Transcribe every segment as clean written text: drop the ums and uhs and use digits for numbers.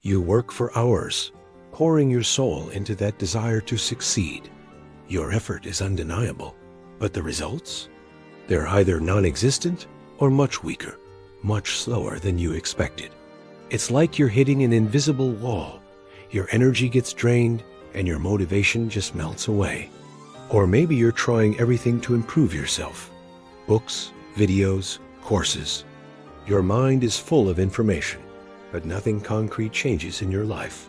You work for hours, pouring your soul into that desire to succeed. Your effort is undeniable, but the results? They're either non-existent or much weaker, much slower than you expected. It's like you're hitting an invisible wall. Your energy gets drained and your motivation just melts away. Or maybe you're trying everything to improve yourself. Books, videos, courses. Your mind is full of information, but nothing concrete changes in your life.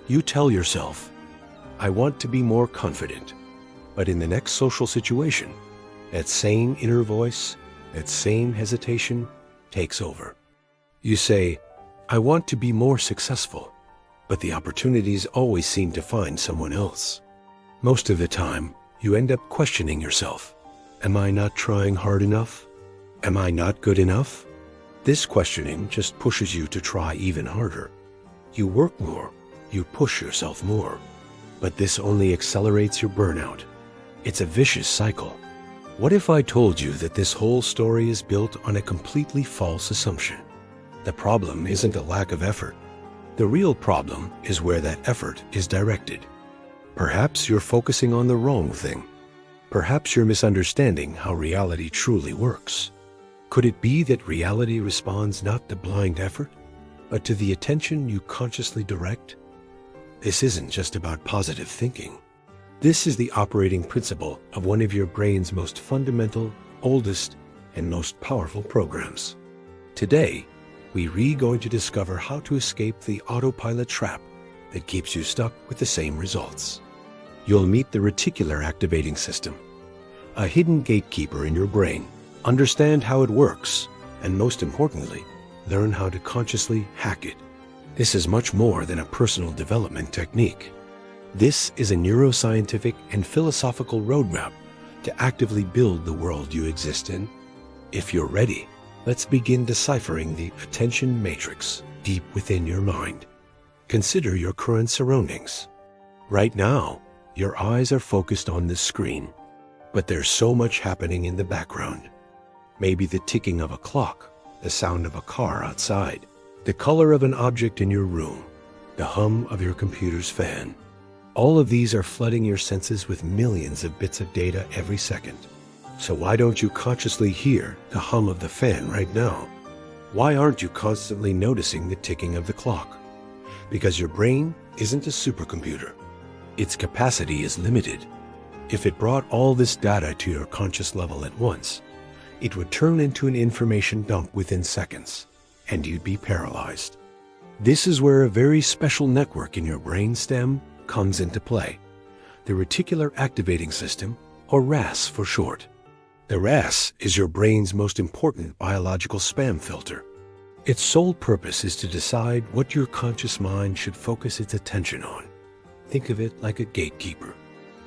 You tell yourself, I want to be more confident. But in the next social situation, that same inner voice, that same hesitation takes over. You say, I want to be more successful, but the opportunities always seem to find someone else. Most of the time, you end up questioning yourself. Am I not trying hard enough? Am I not good enough? This questioning just pushes you to try even harder. You work more, you push yourself more, but this only accelerates your burnout. It's a vicious cycle. What if I told you that this whole story is built on a completely false assumption? The problem isn't a lack of effort. The real problem is where that effort is directed. Perhaps you're focusing on the wrong thing. Perhaps you're misunderstanding how reality truly works. Could it be that reality responds not to blind effort, but to the attention you consciously direct? This isn't just about positive thinking. This is the operating principle of one of your brain's most fundamental, oldest, and most powerful programs. Today, we're going to discover how to escape the autopilot trap that keeps you stuck with the same results. You'll meet the Reticular Activating System, a hidden gatekeeper in your brain. Understand how it works, and most importantly, learn how to consciously hack it. This is much more than a personal development technique. This is a neuroscientific and philosophical roadmap to actively build the world you exist in. If you're ready, let's begin deciphering the attention matrix deep within your mind. Consider your current surroundings. Right now, your eyes are focused on this screen, but there's so much happening in the background. Maybe the ticking of a clock, the sound of a car outside, the color of an object in your room, the hum of your computer's fan. All of these are flooding your senses with millions of bits of data every second. So why don't you consciously hear the hum of the fan right now? Why aren't you constantly noticing the ticking of the clock? Because your brain isn't a supercomputer. Its capacity is limited. If it brought all this data to your conscious level at once, it would turn into an information dump within seconds, and you'd be paralyzed. This is where a very special network in your brainstem comes into play, the Reticular Activating System, or RAS for short. The RAS is your brain's most important biological spam filter. Its sole purpose is to decide what your conscious mind should focus its attention on. Think of it like a gatekeeper.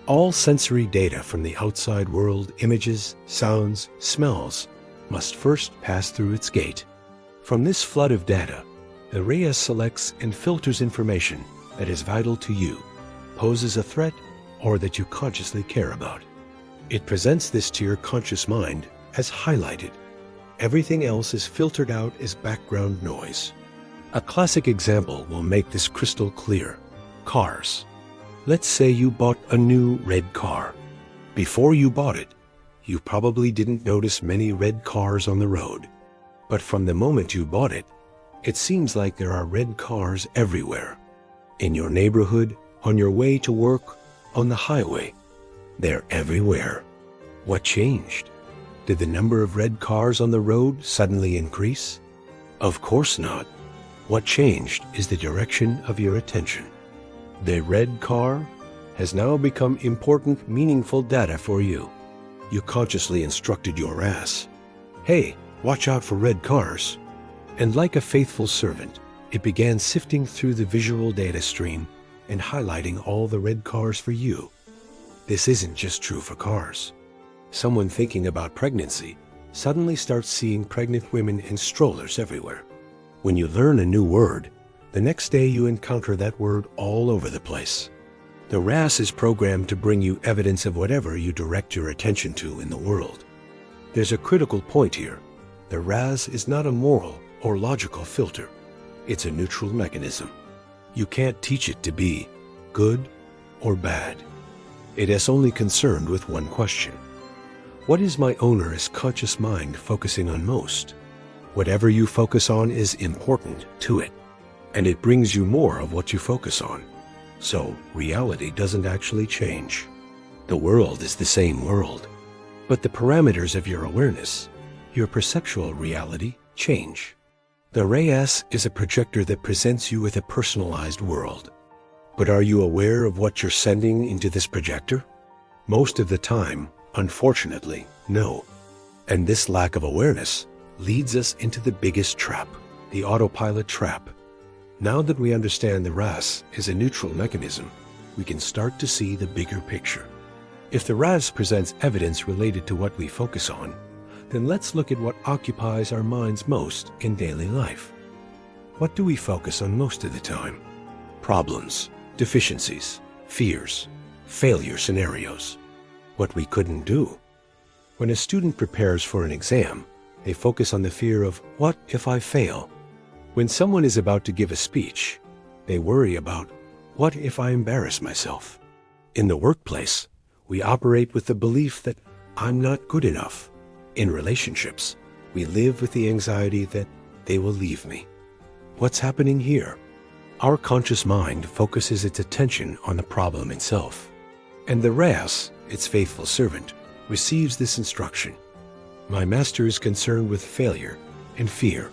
All sensory data from the outside world, images, sounds, smells, must first pass through its gate. From this flood of data, the RAS selects and filters information that is vital to you, poses a threat, or that you consciously care about. It presents this to your conscious mind as highlighted. Everything else is filtered out as background noise. A classic example will make this crystal clear. Cars. Let's say you bought a new red car. Before you bought it, you probably didn't notice many red cars on the road. But from the moment you bought it, it seems like there are red cars everywhere. In your neighborhood, on your way to work, on the highway. They're everywhere. What changed? Did the number of red cars on the road suddenly increase? Of course not. What changed is the direction of your attention. The red car has now become important, meaningful data for you. You consciously instructed your RAS, hey, watch out for red cars. And like a faithful servant, it began sifting through the visual data stream and highlighting all the red cars for you. This isn't just true for cars. Someone thinking about pregnancy suddenly starts seeing pregnant women in strollers everywhere. When you learn a new word, the next day you encounter that word all over the place. The RAS is programmed to bring you evidence of whatever you direct your attention to in the world. There's a critical point here. The RAS is not a moral or logical filter. It's a neutral mechanism. You can't teach it to be good or bad. It is only concerned with one question. What is my owner's conscious mind focusing on most? Whatever you focus on is important to it, and it brings you more of what you focus on. So reality doesn't actually change. The world is the same world, but the parameters of your awareness, your perceptual reality, change. The RAS is a projector that presents you with a personalized world. But are you aware of what you're sending into this projector? Most of the time, unfortunately, no. And this lack of awareness leads us into the biggest trap, the autopilot trap. Now that we understand the RAS is a neutral mechanism, we can start to see the bigger picture. If the RAS presents evidence related to what we focus on, then let's look at what occupies our minds most in daily life. What do we focus on most of the time? Problems, deficiencies, fears, failure scenarios. What we couldn't do. When a student prepares for an exam, they focus on the fear of, what if I fail? When someone is about to give a speech, they worry about, what if I embarrass myself? In the workplace, we operate with the belief that I'm not good enough. In relationships, we live with the anxiety that they will leave me. What's happening here? Our conscious mind focuses its attention on the problem itself, and the RAS, its faithful servant, receives this instruction. My master is concerned with failure and fear.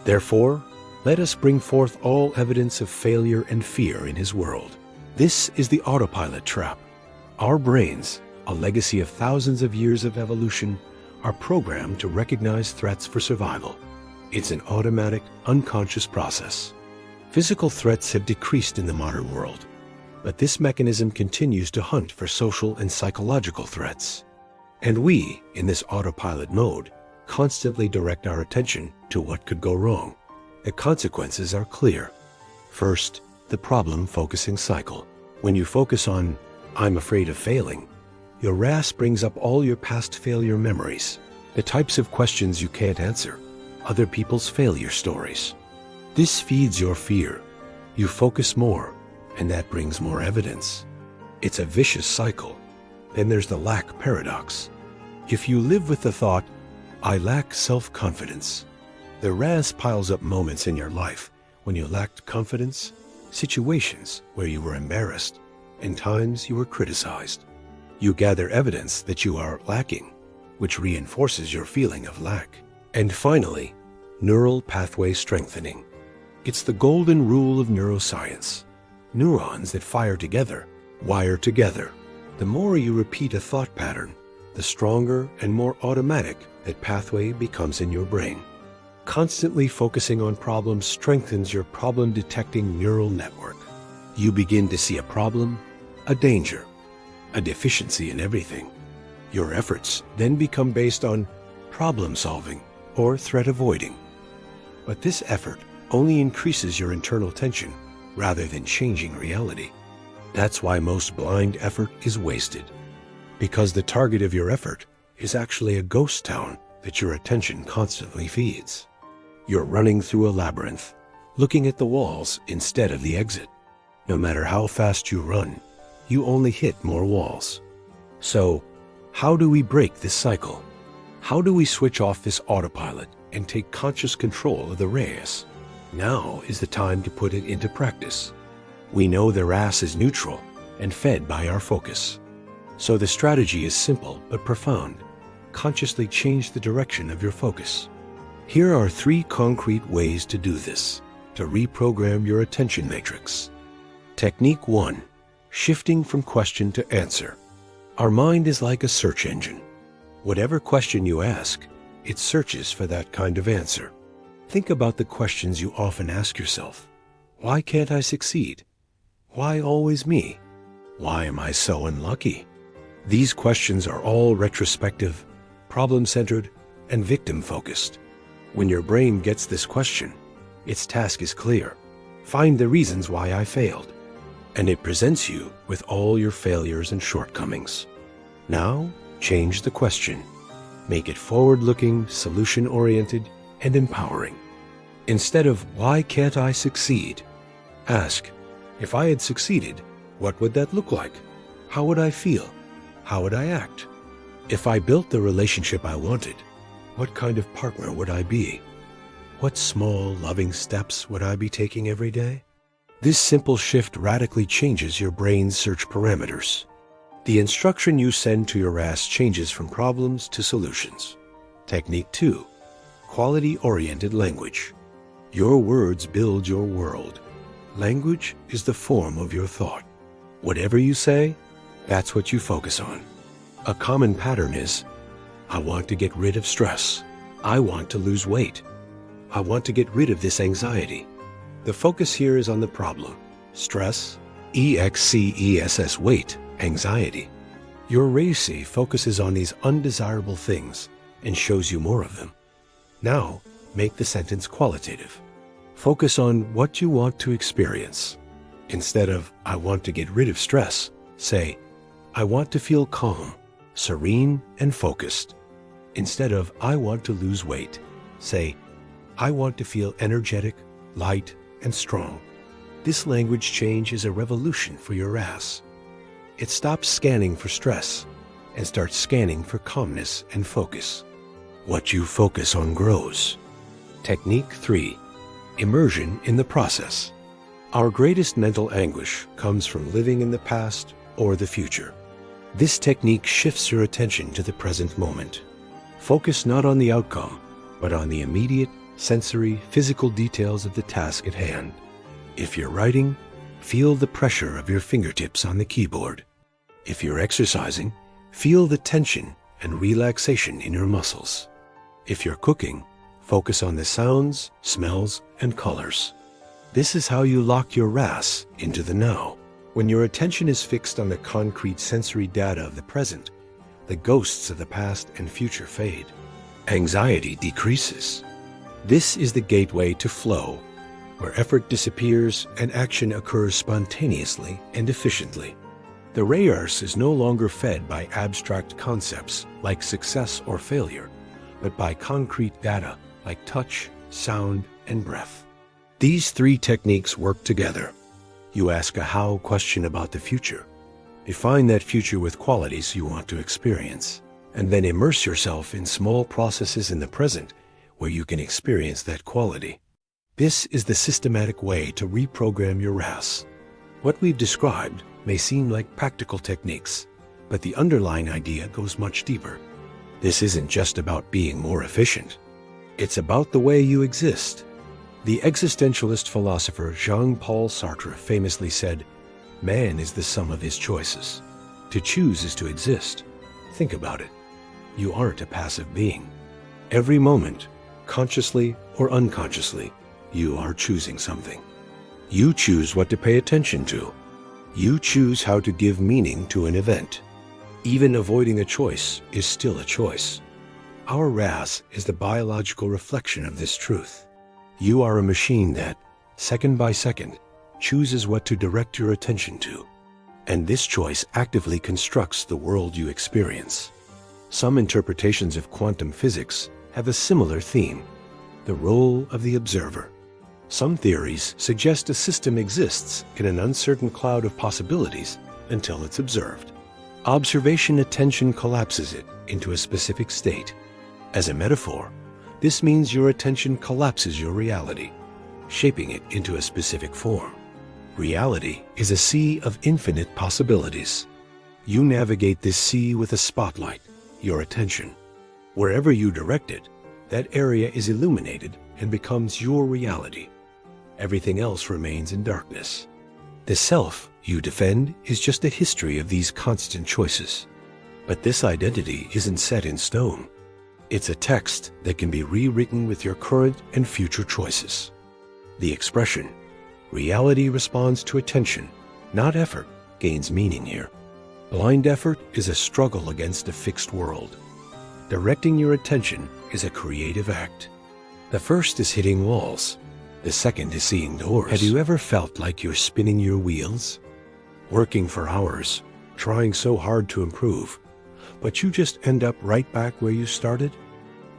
Therefore, let us bring forth all evidence of failure and fear in his world. This is the autopilot trap. Our brains, a legacy of thousands of years of evolution, are programmed to recognize threats for survival. It's an automatic, unconscious process. Physical threats have decreased in the modern world, but this mechanism continues to hunt for social and psychological threats. And we, in this autopilot mode, constantly direct our attention to what could go wrong. The consequences are clear. First, the problem-focusing cycle. When you focus on, I'm afraid of failing, your RAS brings up all your past failure memories, the types of questions you can't answer, other people's failure stories. This feeds your fear. You focus more, and that brings more evidence. It's a vicious cycle. Then there's the lack paradox. If you live with the thought, I lack self-confidence, the RAS piles up moments in your life when you lacked confidence, situations where you were embarrassed, and times you were criticized. You gather evidence that you are lacking, which reinforces your feeling of lack. And finally, neural pathway strengthening. It's the golden rule of neuroscience. Neurons that fire together, wire together. The more you repeat a thought pattern, the stronger and more automatic that pathway becomes in your brain. Constantly focusing on problems strengthens your problem-detecting neural network. You begin to see a problem, a danger, a deficiency in everything. Your efforts then become based on problem-solving or threat avoiding. But this effort only increases your internal tension rather than changing reality. That's why most blind effort is wasted, because the target of your effort is actually a ghost town that your attention constantly feeds. You're running through a labyrinth, looking at the walls instead of the exit. No matter how fast you run, you only hit more walls. So, how do we break this cycle? How do we switch off this autopilot and take conscious control of the RAS? Now is the time to put it into practice. We know the RAS is neutral and fed by our focus. So the strategy is simple but profound. Consciously change the direction of your focus. Here are 3 concrete ways to do this, to reprogram your attention matrix. Technique 1. Shifting from question to answer. Our mind is like a search engine. Whatever question you ask, it searches for that kind of answer. Think about the questions you often ask yourself. Why can't I succeed? Why always me? Why am I so unlucky? These questions are all retrospective, problem-centered, and victim-focused. When your brain gets this question, its task is clear. Find the reasons why I failed. And it presents you with all your failures and shortcomings. Now, change the question. Make it forward-looking, solution-oriented, and empowering. Instead of, why can't I succeed? Ask, If I had succeeded, what would that look like? How would I feel? How would I act? If I built the relationship I wanted, what kind of partner would I be? What small, loving steps would I be taking every day? This simple shift radically changes your brain's search parameters. The instruction you send to your RAS changes from problems to solutions. Technique 2. Quality-oriented language. Your words build your world. Language is the form of your thought. Whatever you say, that's what you focus on. A common pattern is, I want to get rid of stress. I want to lose weight. I want to get rid of this anxiety. The focus here is on the problem. Stress, EXCESS, weight, anxiety. Your RACE focuses on these undesirable things and shows you more of them. Now, make the sentence qualitative. Focus on what you want to experience. Instead of, I want to get rid of stress, say, I want to feel calm, serene, and focused. Instead of, I want to lose weight, say, I want to feel energetic, light, and strong. This language change is a revolution for your RAS. It stops scanning for stress and starts scanning for calmness and focus. What you focus on grows. Technique 3. Immersion in the process. Our greatest mental anguish comes from living in the past or the future. This technique shifts your attention to the present moment. Focus not on the outcome, but on the immediate, sensory, physical details of the task at hand. If you're writing, feel the pressure of your fingertips on the keyboard. If you're exercising, feel the tension and relaxation in your muscles. If you're cooking, focus on the sounds, smells, and colors. This is how you lock your RAS into the now. When your attention is fixed on the concrete sensory data of the present, the ghosts of the past and future fade. Anxiety decreases. This is the gateway to flow, where effort disappears and action occurs spontaneously and efficiently. The RAS is no longer fed by abstract concepts like success or failure, but by concrete data like touch, sound, and breath. These three techniques work together. You ask a how question about the future. Define that future with qualities you want to experience, and then immerse yourself in small processes in the present where you can experience that quality. This is the systematic way to reprogram your RAS. What we've described may seem like practical techniques, but the underlying idea goes much deeper. This isn't just about being more efficient. It's about the way you exist. The existentialist philosopher Jean-Paul Sartre famously said, "Man is the sum of his choices. To choose is to exist." Think about it. You aren't a passive being. Every moment, consciously or unconsciously, you are choosing something. You choose what to pay attention to. You choose how to give meaning to an event. Even avoiding a choice is still a choice. Our RAS is the biological reflection of this truth. You are a machine that, second by second, chooses what to direct your attention to. And this choice actively constructs the world you experience. Some interpretations of quantum physics have a similar theme, the role of the observer. Some theories suggest a system exists in an uncertain cloud of possibilities until it's observed. Observation attention collapses it into a specific state. As a metaphor, this means your attention collapses your reality, shaping it into a specific form. Reality is a sea of infinite possibilities. You navigate this sea with a spotlight, your attention. Wherever you direct it, that area is illuminated and becomes your reality. Everything else remains in darkness. The self you defend is just a history of these constant choices. But this identity isn't set in stone. It's a text that can be rewritten with your current and future choices. The expression, reality responds to attention, not effort, gains meaning here. Blind effort is a struggle against a fixed world. Directing your attention is a creative act. The first is hitting walls. The second is seeing doors. Have you ever felt like you're spinning your wheels? Working for hours, trying so hard to improve, but you just end up right back where you started?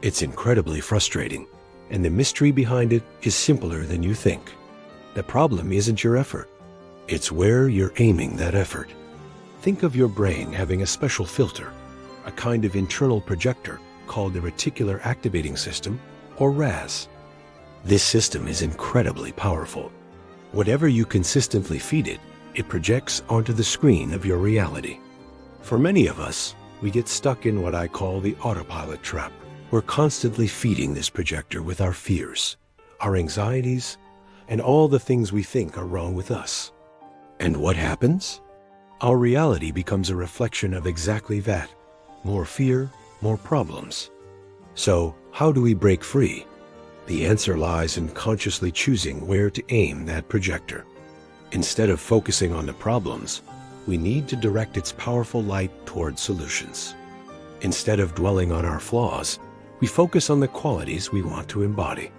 It's incredibly frustrating, and the mystery behind it is simpler than you think. The problem isn't your effort. It's where you're aiming that effort. Think of your brain having a special filter, a kind of internal projector called the Reticular Activating System, or RAS. This system is incredibly powerful. Whatever you consistently feed it, it projects onto the screen of your reality. For many of us, we get stuck in what I call the Autopilot Trap. We're constantly feeding this projector with our fears, our anxieties, and all the things we think are wrong with us. And what happens? Our reality becomes a reflection of exactly that. More fear, more problems. So, how do we break free? The answer lies in consciously choosing where to aim that projector. Instead of focusing on the problems, we need to direct its powerful light towards solutions. Instead of dwelling on our flaws, we focus on the qualities we want to embody.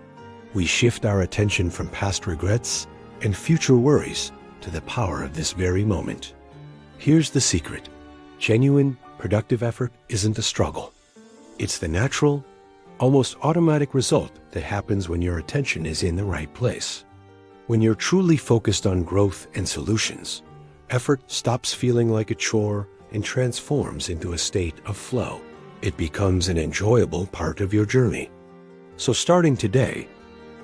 We shift our attention from past regrets and future worries to the power of this very moment. Here's the secret. Genuine, productive effort isn't a struggle. It's the natural, almost automatic result that happens when your attention is in the right place. When you're truly focused on growth and solutions, effort stops feeling like a chore and transforms into a state of flow. It becomes an enjoyable part of your journey. So starting today,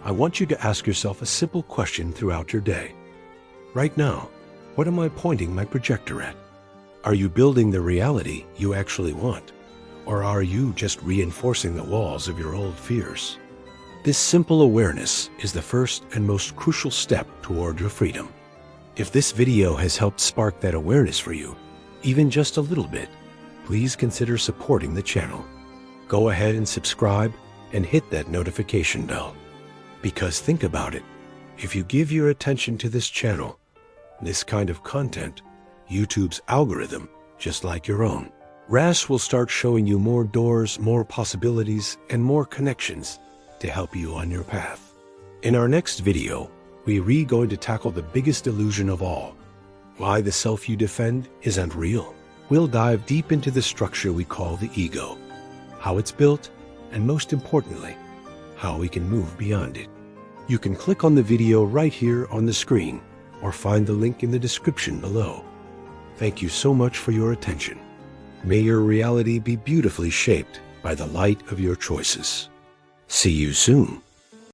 I want you to ask yourself a simple question throughout your day. Right now, what am I pointing my projector at? Are you building the reality you actually want? Or are you just reinforcing the walls of your old fears? This simple awareness is the first and most crucial step toward your freedom. If this video has helped spark that awareness for you, even just a little bit, please consider supporting the channel. Go ahead and subscribe and hit that notification bell. Because think about it, if you give your attention to this channel, this kind of content, YouTube's algorithm, just like your own, RAS will start showing you more doors, more possibilities, and more connections to help you on your path. In our next video, we're going to tackle the biggest illusion of all, why the self you defend isn't real. We'll dive deep into the structure we call the ego, how it's built, and most importantly, how we can move beyond it. You can click on the video right here on the screen or find the link in the description below. Thank you so much for your attention. May your reality be beautifully shaped by the light of your choices. See you soon.